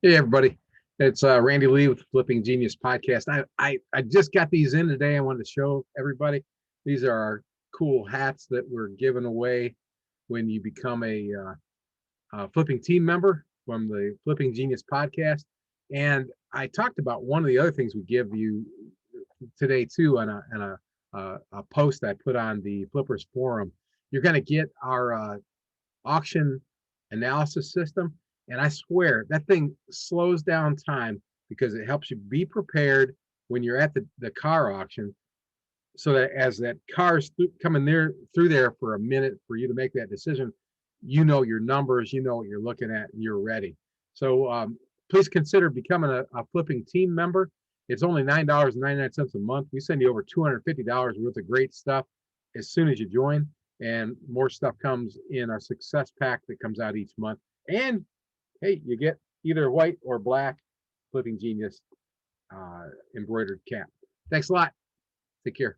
Hey everybody, it's Randy Lee with the Flipping Genius podcast. I just got these in today. I wanted to show everybody. These are our cool hats that we're giving away when you become a flipping team member from the Flipping Genius podcast. And I talked about one of the other things we give you today too on a post I put on the Flippers forum. You're going to get our auction analysis system. And I swear that thing slows down time because it helps you be prepared when you're at the car auction. So that as that car's coming there through there for a minute for you to make that decision, you know your numbers, you know what you're looking at, and you're ready. So please consider becoming a flipping team member. It's only $9.99 a month. We send you over $250 worth of great stuff as soon as you join, and more stuff comes in our success pack that comes out each month. And hey, you get either white or black Flipping Genius embroidered cap. Thanks a lot. Take care.